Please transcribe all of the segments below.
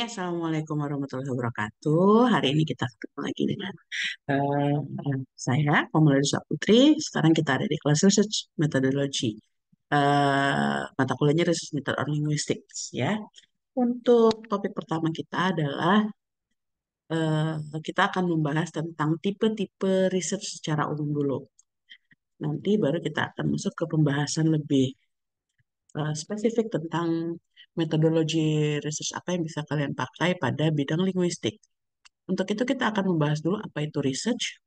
Assalamualaikum warahmatullahi wabarakatuh. Hari ini kita ketemu lagi dengan eh, saya, Komalisa Putri. Sekarang kita ada di kelas Research Methodology. Mata kuliahnya Research Method on Linguistics ya. Untuk topik pertama kita adalah kita akan membahas tentang tipe-tipe research secara umum dulu. Nanti baru kita akan masuk ke pembahasan lebih spesifik tentang metodologi research apa yang bisa kalian pakai pada bidang linguistik. Untuk itu kita akan membahas dulu apa itu research,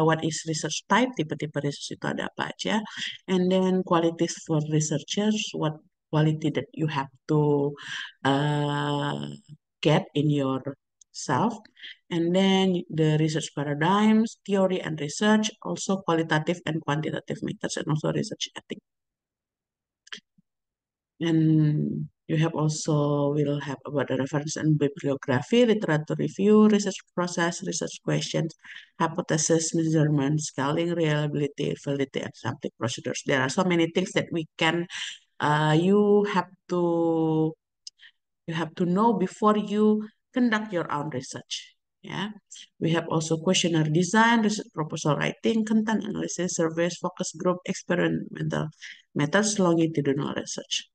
what is research type, tipe-tipe research itu ada apa aja, and then qualities for researchers, what quality that you have to uh, get in yourself, and then the research paradigms, theory and research, also qualitative and quantitative methods, and also research ethics. And you have also will have about the reference and bibliography, literature review, research process, research questions, hypothesis, measurement, scaling, reliability, validity, and sampling procedures. There are so many things that we can you have to know before you conduct your own research. Yeah, we have also questionnaire design, research proposal writing, content analysis, surveys, focus group, experimental methods, longitudinal research.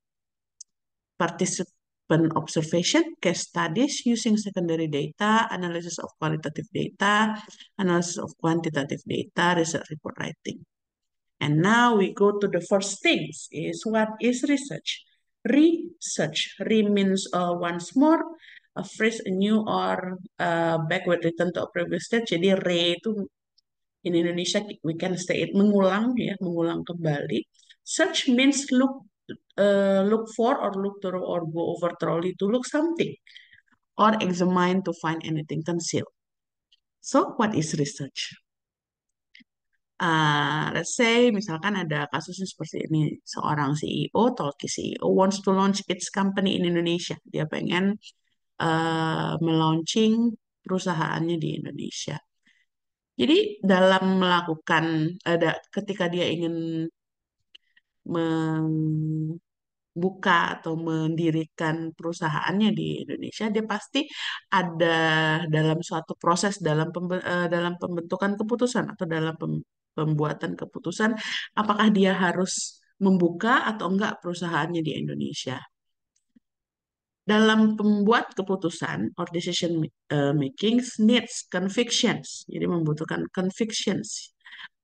Participant observation, case studies using secondary data, analysis of qualitative data, analysis of quantitative data, research report writing. And now we go to the first things is what is research? Research. Re means once more, a phrase new or backward written to a previous stage. Jadi re itu in Indonesia we can say it mengulang ya, mengulang kembali. Search means look for or look through or go over thoroughly to look something or examine to find anything concealed. So what is research? Let's say misalkan ada kasusnya seperti ini, seorang CEO, Talkie CEO wants to launch its company in Indonesia. Dia pengen melaunching perusahaannya di Indonesia. Jadi dalam melakukan ketika dia ingin membuka atau mendirikan perusahaannya di Indonesia, dia pasti ada dalam suatu proses dalam pembentukan keputusan atau dalam pembuatan keputusan, apakah dia harus membuka atau enggak perusahaannya di Indonesia. Dalam pembuat keputusan or decision making needs convictions, jadi membutuhkan convictions,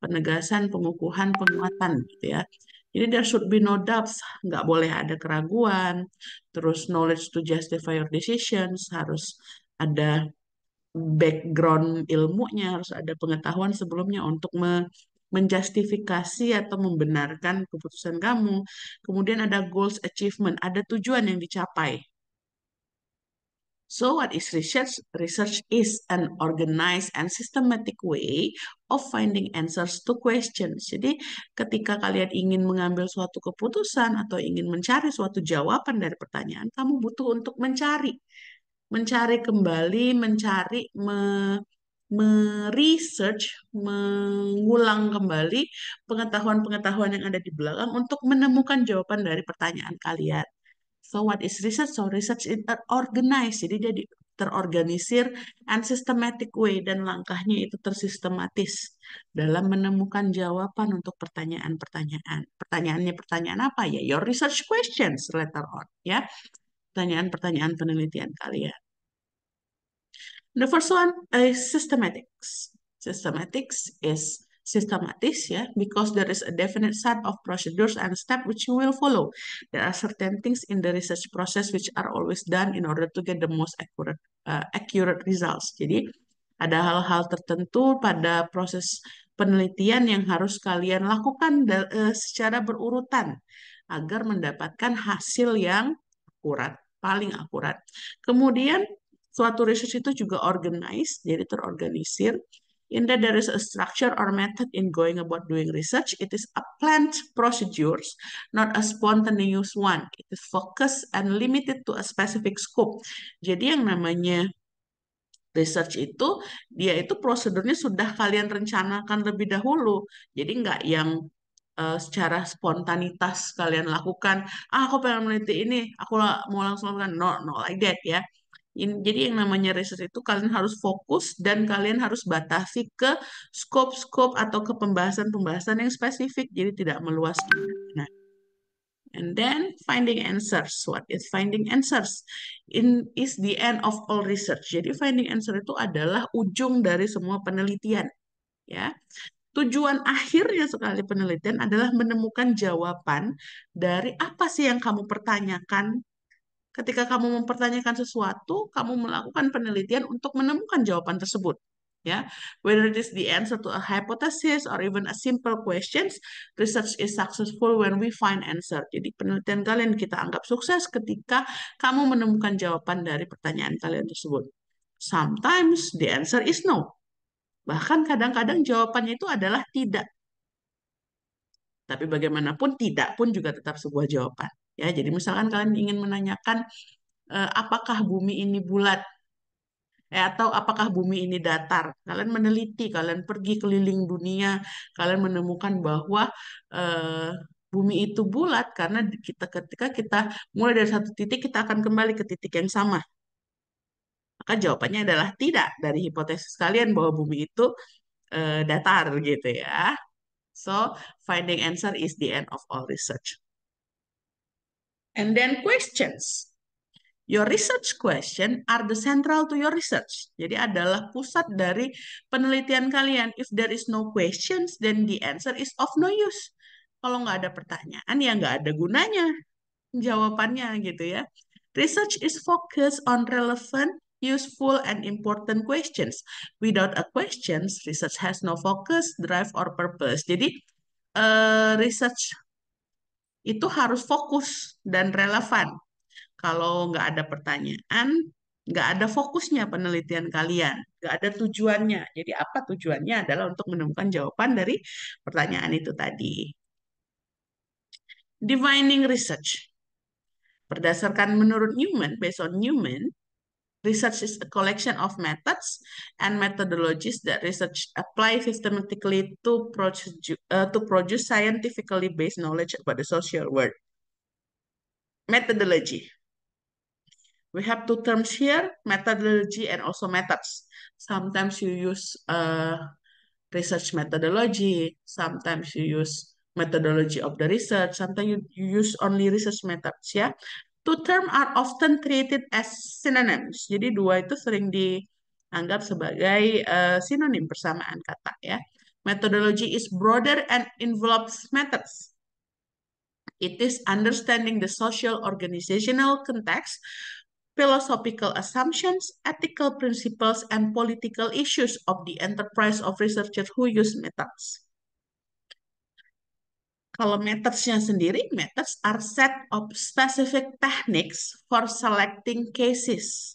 penegasan, pengukuhan, penguatan, gitu ya. Jadi there should be no doubts, nggak boleh ada keraguan. Terus knowledge to justify your decisions, harus ada background ilmunya, harus ada pengetahuan sebelumnya untuk menjustifikasi atau membenarkan keputusan kamu. Kemudian ada goals achievement, ada tujuan yang dicapai. So what is research? Research is an organized and systematic way of finding answers to questions. Jadi ketika kalian ingin mengambil suatu keputusan atau ingin mencari suatu jawaban dari pertanyaan, kamu butuh untuk mencari kembali, meresearch, mengulang kembali pengetahuan-pengetahuan yang ada di belakang untuk menemukan jawaban dari pertanyaan kalian. So what is research? So research is organized, jadi dia terorganisir and systematic way dan langkahnya itu tersistematis dalam menemukan jawaban untuk pertanyaan-pertanyaan. Pertanyaannya pertanyaan apa ya? Your research questions later on, ya. Pertanyaan-pertanyaan penelitian kalian. The first one is systematics. Systematics is systematis ya, because there is a definite set of procedures and steps which you will follow. There are certain things in the research process which are always done in order to get the most accurate results. Jadi ada hal-hal tertentu pada proses penelitian yang harus kalian lakukan secara berurutan agar mendapatkan hasil yang akurat, paling akurat. Kemudian suatu research itu juga organized, jadi terorganisir. In that there is a structure or method in going about doing research. It is a planned procedures, not a spontaneous one. It is focused and limited to a specific scope. Jadi yang namanya research itu, dia itu prosedurnya sudah kalian rencanakan lebih dahulu. Jadi nggak yang secara spontanitas kalian lakukan. Aku pengen meneliti ini, aku mau langsung lakukan. No, no like that ya. Jadi yang namanya research itu kalian harus fokus dan kalian harus batasi ke scope-scope atau ke pembahasan-pembahasan yang spesifik. Jadi tidak meluas. Nah, and then finding answers. What is finding answers? Is the end of all research. Jadi finding answer itu adalah ujung dari semua penelitian. Ya, tujuan akhirnya sekali penelitian adalah menemukan jawaban dari apa sih yang kamu pertanyakan. Ketika kamu mempertanyakan sesuatu, kamu melakukan penelitian untuk menemukan jawaban tersebut. Ya, whether it is the answer to a hypothesis or even a simple questions, research is successful when we find answer. Jadi penelitian kalian kita anggap sukses ketika kamu menemukan jawaban dari pertanyaan kalian tersebut. Sometimes the answer is no. Bahkan kadang-kadang jawabannya itu adalah tidak. Tapi bagaimanapun tidak pun juga tetap sebuah jawaban. Ya, jadi misalkan kalian ingin menanyakan apakah bumi ini bulat atau apakah bumi ini datar. Kalian meneliti, kalian pergi keliling dunia, kalian menemukan bahwa eh, bumi itu bulat karena kita ketika kita mulai dari satu titik kita akan kembali ke titik yang sama. Maka jawabannya adalah tidak dari hipotesis kalian bahwa bumi itu datar gitu ya. So, finding answer is the end of all research. And then questions. Your research question are the central to your research. Jadi adalah pusat dari penelitian kalian. If there is no questions, then the answer is of no use. Kalau nggak ada pertanyaan, ya nggak ada gunanya jawabannya gitu ya. Research is focused on relevant, useful, and important questions. Without a questions, research has no focus, drive, or purpose. Jadi, research itu harus fokus dan relevan. Kalau nggak ada pertanyaan, nggak ada fokusnya penelitian kalian, nggak ada tujuannya. Jadi apa tujuannya adalah untuk menemukan jawaban dari pertanyaan itu tadi. Defining research. Berdasarkan menurut Newman, based on Newman, research is a collection of methods and methodologies that research apply systematically to produce scientifically based knowledge about the social world. Methodology. We have two terms here, methodology and also methods. Sometimes you use research methodology, sometimes you use methodology of the research, sometimes you use only research methods ya. Two terms are often treated as synonyms. Jadi dua itu sering dianggap sebagai sinonim persamaan kata ya. Methodology is broader and envelops methods. It is understanding the social organizational context, philosophical assumptions, ethical principles, and political issues of the enterprise of researchers who use methods. Kalau methods-nya sendiri, methods are set of specific techniques for selecting cases,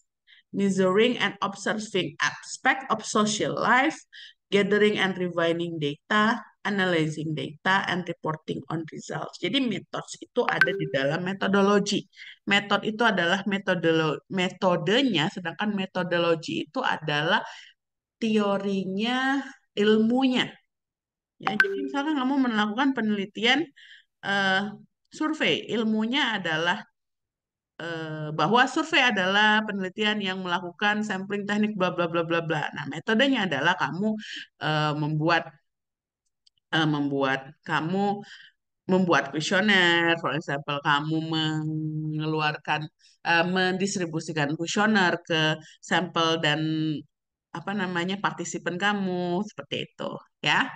measuring and observing aspects of social life, gathering and refining data, analyzing data, and reporting on results. Jadi methods itu ada di dalam metodologi. Metode itu adalah metodenya, sedangkan metodologi itu adalah teorinya, ilmunya. Ya, jadi misalkan kamu melakukan penelitian eh, survei, ilmunya adalah bahwa survei adalah penelitian yang melakukan sampling teknik bla bla bla bla bla. Nah, metodenya adalah kamu eh, membuat membuat kamu membuat kuesioner, for example, kamu mengeluarkan mendistribusikan kuesioner ke sampel dan apa namanya partisipan kamu seperti itu, ya.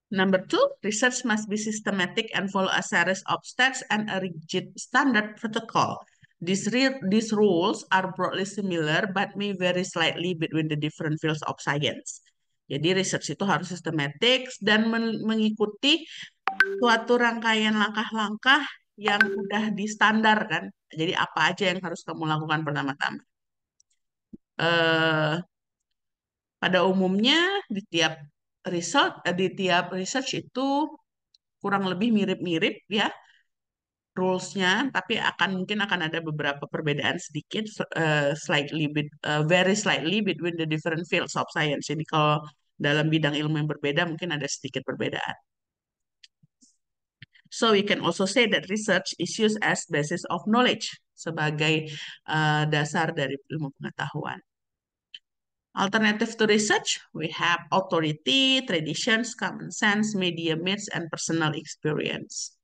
Number two, research must be systematic and follow a series of steps and a rigid standard protocol. These rules are broadly similar but may vary slightly between the different fields of science. Jadi research itu harus sistematik dan mengikuti suatu rangkaian langkah-langkah yang udah distandarkan. Jadi apa aja yang harus kamu lakukan pertama-tama. Eh, Pada umumnya di tiap research itu kurang lebih mirip-mirip ya rules-nya, tapi mungkin akan ada beberapa perbedaan sedikit, very slightly between the different fields of science. Jadi kalau dalam bidang ilmu yang berbeda mungkin ada sedikit perbedaan. So we can also say that research is used as basis of knowledge, sebagai dasar dari ilmu pengetahuan. Alternative to research, we have authority, traditions, common sense, media myths, and personal experience.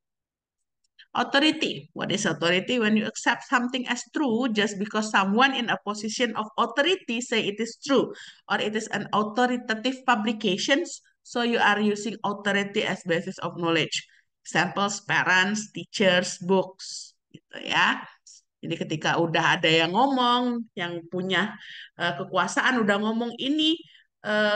Authority. What is authority? When you accept something as true just because someone in a position of authority say it is true, or it is an authoritative publications, so you are using authority as basis of knowledge. Examples, parents, teachers, books, gitu ya. Jadi ketika udah ada yang ngomong, yang punya kekuasaan udah ngomong ini,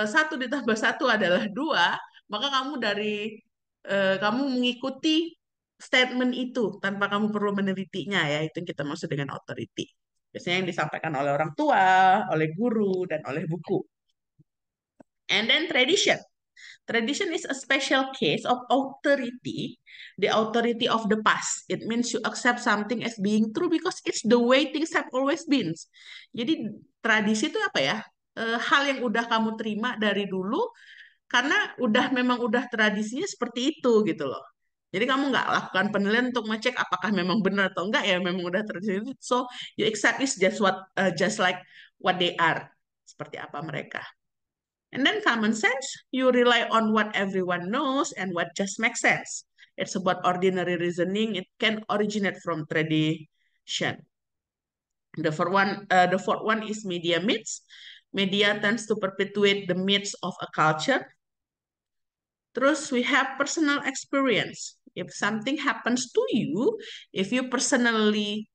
satu ditambah satu adalah dua, maka kamu mengikuti statement itu tanpa kamu perlu menelitinya, ya itu yang kita maksud dengan authority. Biasanya yang disampaikan oleh orang tua, oleh guru, dan oleh buku. And then tradition. Tradition is a special case of authority, the authority of the past. It means you accept something as being true because it's the way things have always been. Jadi tradisi itu apa ya? Hal yang udah kamu terima dari dulu karena memang udah tradisinya seperti itu gitu loh. Jadi kamu nggak lakukan penelitian untuk ngecek apakah memang benar atau enggak, ya memang udah tradisi itu. So you accept is just like what they are, seperti apa mereka. And then common sense, you rely on what everyone knows and what just makes sense. It's about ordinary reasoning. It can originate from tradition. The fourth one is media myths. Media tends to perpetuate the myths of a culture. Terus we have personal experience. If something happens to you, if you personally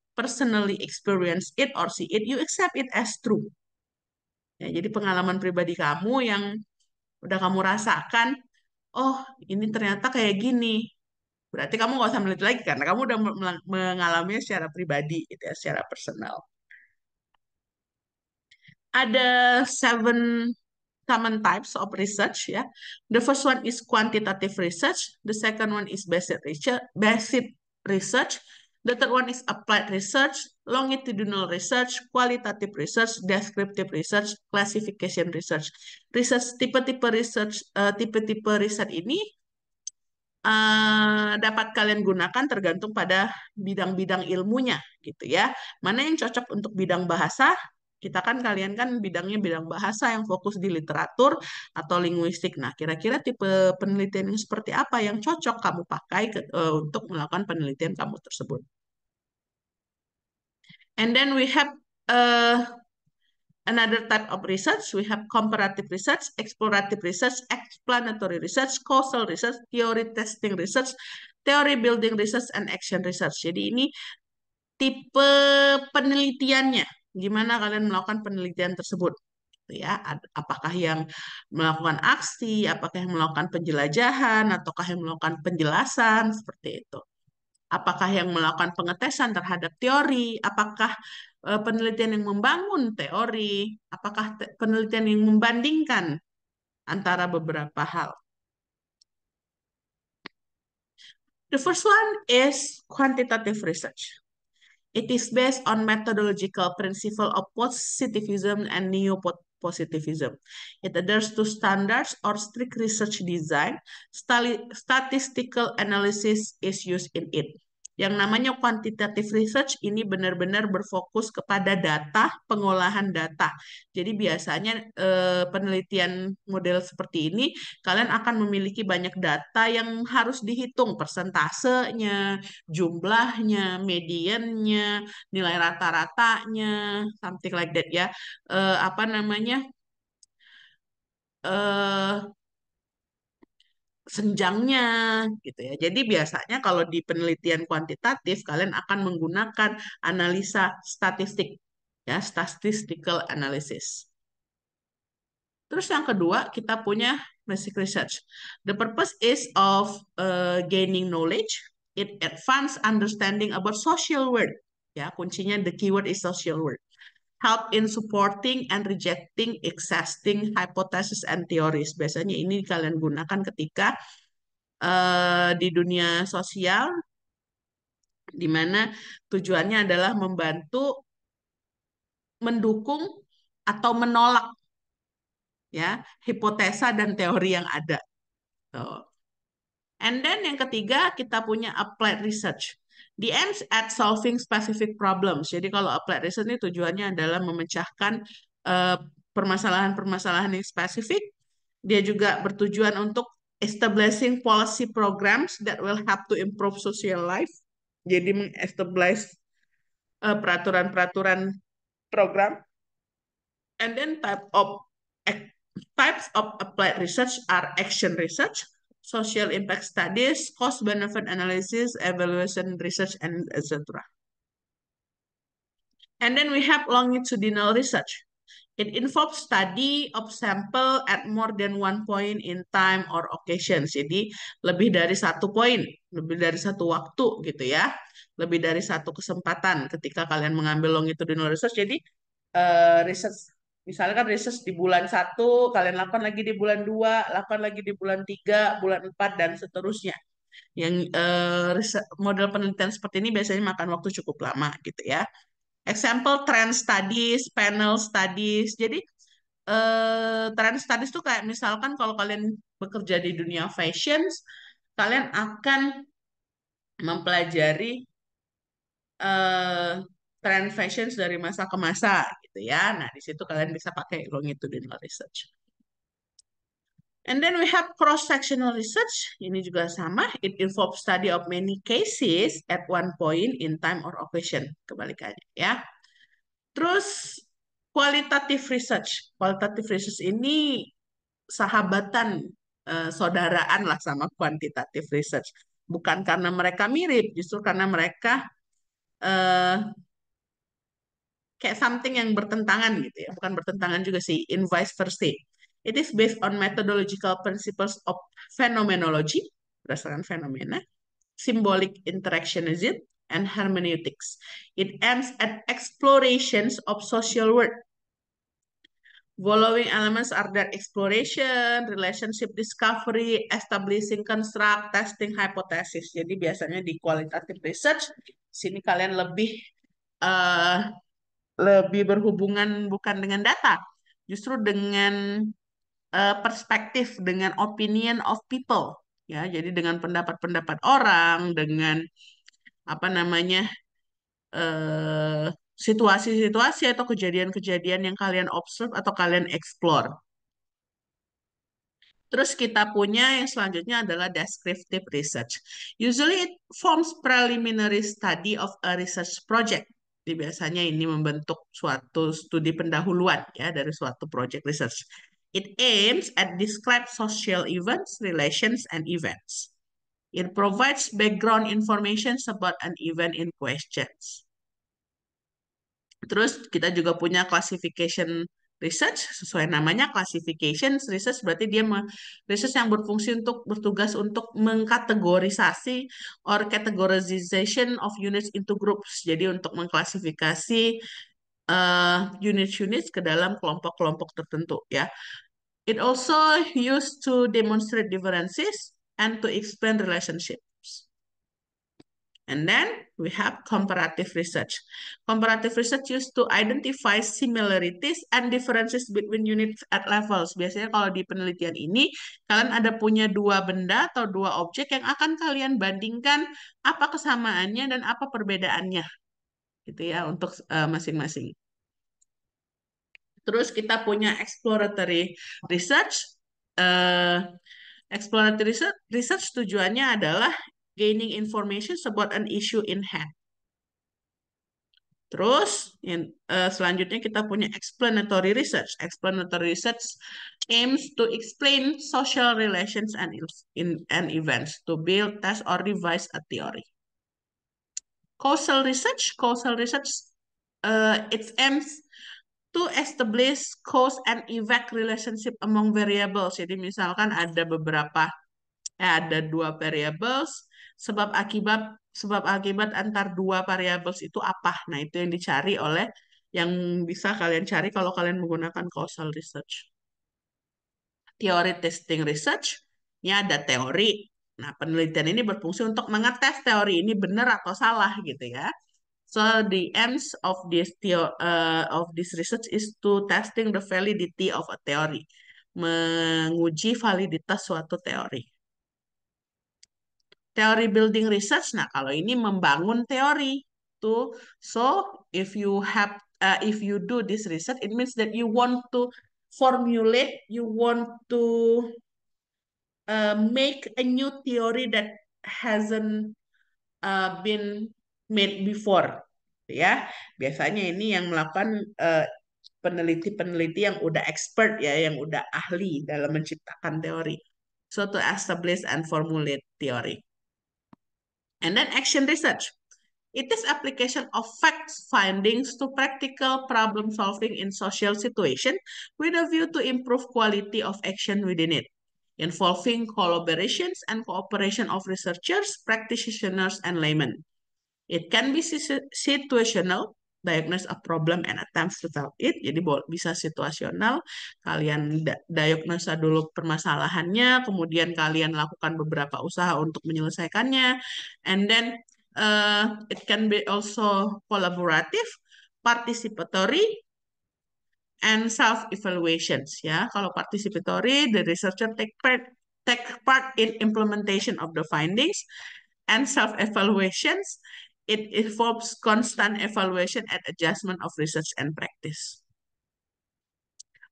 experience it or see it, you accept it as true. Ya, jadi pengalaman pribadi kamu yang udah kamu rasakan, oh ini ternyata kayak gini. Berarti kamu nggak usah meneliti lagi karena kamu udah mengalaminya secara pribadi, gitu ya, secara personal. Ada 7 common types of research, ya. The first one is quantitative research. The second one is basic research. The third one is applied research, longitudinal research, qualitative research, descriptive research, classification research. Tipe-tipe riset ini dapat kalian gunakan tergantung pada bidang-bidang ilmunya, gitu ya. Mana yang cocok untuk bidang bahasa? Kalian kan bidangnya bidang bahasa yang fokus di literatur atau linguistik. Nah, kira-kira tipe penelitian yang seperti apa yang cocok kamu pakai untuk melakukan penelitian kamu tersebut. And then we have uh, another type of research. We have comparative research, explorative research, explanatory research, causal research, theory testing research, theory building research, and action research. Jadi ini tipe penelitiannya. Gimana kalian melakukan penelitian tersebut? Ya, apakah yang melakukan aksi, apakah yang melakukan penjelajahan, ataukah yang melakukan penjelasan, seperti itu. Apakah yang melakukan pengetesan terhadap teori, apakah penelitian yang membangun teori, apakah penelitian yang membandingkan antara beberapa hal. The first one is quantitative research. It is based on methodological principle of positivism and neo-positivism. It adheres to standards or strict research design. Statistical analysis is used in it. Yang namanya quantitative research ini benar-benar berfokus kepada data, pengolahan data. Jadi biasanya penelitian model seperti ini, kalian akan memiliki banyak data yang harus dihitung persentasenya, jumlahnya, mediannya, nilai rata-ratanya, something like that ya. Apa namanya? Eh senjangnya gitu ya. Jadi biasanya kalau di penelitian kuantitatif kalian akan menggunakan analisa statistik ya, statistical analysis. Terus yang kedua kita punya basic research. The purpose is of gaining knowledge. It advance understanding about social world. Ya, kuncinya the keyword is social world. Help in supporting and rejecting existing hypothesis and theories. Biasanya ini kalian gunakan ketika di dunia sosial, di mana tujuannya adalah membantu, mendukung, atau menolak ya, hipotesa dan teori yang ada. Tuh. And then yang ketiga kita punya applied research. The aims at solving specific problems. Jadi kalau applied research ini tujuannya adalah memecahkan eh, permasalahan-permasalahan yang spesifik. Dia juga bertujuan untuk establishing policy programs that will help to improve social life. Jadi mengestablish peraturan-peraturan program. And then types of applied research are action research, social impact studies, cost benefit analysis, evaluation research, and etc. And then we have longitudinal research. It involves study of sample at more than one point in time or occasion. Jadi lebih dari satu poin, lebih dari satu waktu gitu ya, lebih dari satu kesempatan ketika kalian mengambil longitudinal research. Jadi research, misalnya kan research di bulan satu, kalian lakukan lagi di bulan dua, lakukan lagi di bulan tiga, bulan empat dan seterusnya. Yang model penelitian seperti ini biasanya makan waktu cukup lama gitu ya. Example trend studies, panel studies. Jadi trend studies tuh kayak misalkan kalau kalian bekerja di dunia fashion, kalian akan mempelajari eh trend fashion dari masa ke masa gitu ya. Nah, di situ kalian bisa pakai longitudinal research. And then we have cross-sectional research. Ini juga sama. It involves study of many cases at one point in time or occasion. Kebalikannya ya. Terus qualitative research. Qualitative research ini sahabatan, saudaraan lah sama quantitative research. Bukan karena mereka mirip, justru karena mereka eh, kayak something yang bertentangan gitu ya. Bukan bertentangan juga sih, in vice versa. It is based on methodological principles of phenomenology, berdasarkan fenomena, symbolic interactionism, and hermeneutics. It aims at explorations of social world. Following elements are that exploration, relationship discovery, establishing construct, testing hypothesis. Jadi biasanya di qualitative research, sini kalian uh, lebih berhubungan bukan dengan data, justru dengan perspektif, dengan opinion of people. Ya, jadi dengan pendapat-pendapat orang, dengan apa namanya eh, situasi-situasi atau kejadian-kejadian yang kalian observe atau kalian explore. Terus kita punya yang selanjutnya adalah descriptive research. Usually it forms preliminary study of a research project. Jadi biasanya ini membentuk suatu studi pendahuluan ya dari suatu project research. It aims at describe social events, relations, and events. It provides background information about an event in questions. Terus kita juga punya classification research, sesuai namanya classification research berarti dia research yang berfungsi untuk bertugas untuk mengkategorisasi or categorization of units into groups. Jadi untuk mengklasifikasi unit-unit ke dalam kelompok-kelompok tertentu ya. It also used to demonstrate differences and to explain relationships. And then we have comparative research. Comparative research used to identify similarities and differences between units at levels. Biasanya kalau di penelitian ini, kalian ada punya dua benda atau dua objek yang akan kalian bandingkan apa kesamaannya dan apa perbedaannya. Gitu ya, untuk masing-masing. Terus kita punya exploratory research. Uh, exploratory research tujuannya adalah gaining information about an issue in hand. Terus selanjutnya kita punya explanatory research. Explanatory research aims to explain social relations and events to build, test, or revise a theory. Causal research, it aims to establish cause and effect relationship among variables. Jadi misalkan ada dua variables, sebab akibat antar dua variables itu apa. Nah, itu yang dicari yang bisa kalian cari kalau kalian menggunakan causal research. Teori testing research, ini ada teori. Nah, penelitian ini berfungsi untuk mengetes teori ini benar atau salah gitu ya. So the aims of this research is to testing the validity of a theory. menguji validitas suatu teori. Teori building research, nah kalau ini membangun teori tuh. So if you do this research, it means that you want to formulate, you want to make a new theory that hasn't been made before, ya. Biasanya ini yang melakukan peneliti-peneliti yang udah expert ya, yang udah ahli dalam menciptakan teori. So to establish and formulate theory. And then action research. It is application of facts findings to practical problem solving in social situation with a view to improve quality of action within it, involving collaborations and cooperation of researchers, practitioners, and laymen. It can be situational, diagnose a problem and attempts to solve it. Jadi bisa situasional, kalian diagnosa dulu permasalahannya, kemudian kalian lakukan beberapa usaha untuk menyelesaikannya, and then it can be also collaborative, participatory, and self-evaluations. Ya, kalau participatory, the researcher take part in implementation of the findings, and self-evaluations, it involves constant evaluation and adjustment of research and practice.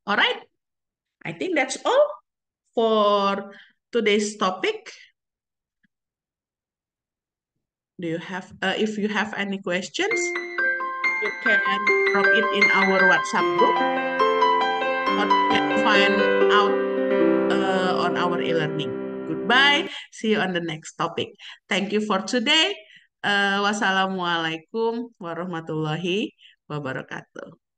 All right, I think that's all for today's topic. Do you have, if you have any questions, you can drop it in our WhatsApp group, or you can find out on our e-learning. Goodbye. See you on the next topic. Thank you for today. Wassalamualaikum warahmatullahi wabarakatuh.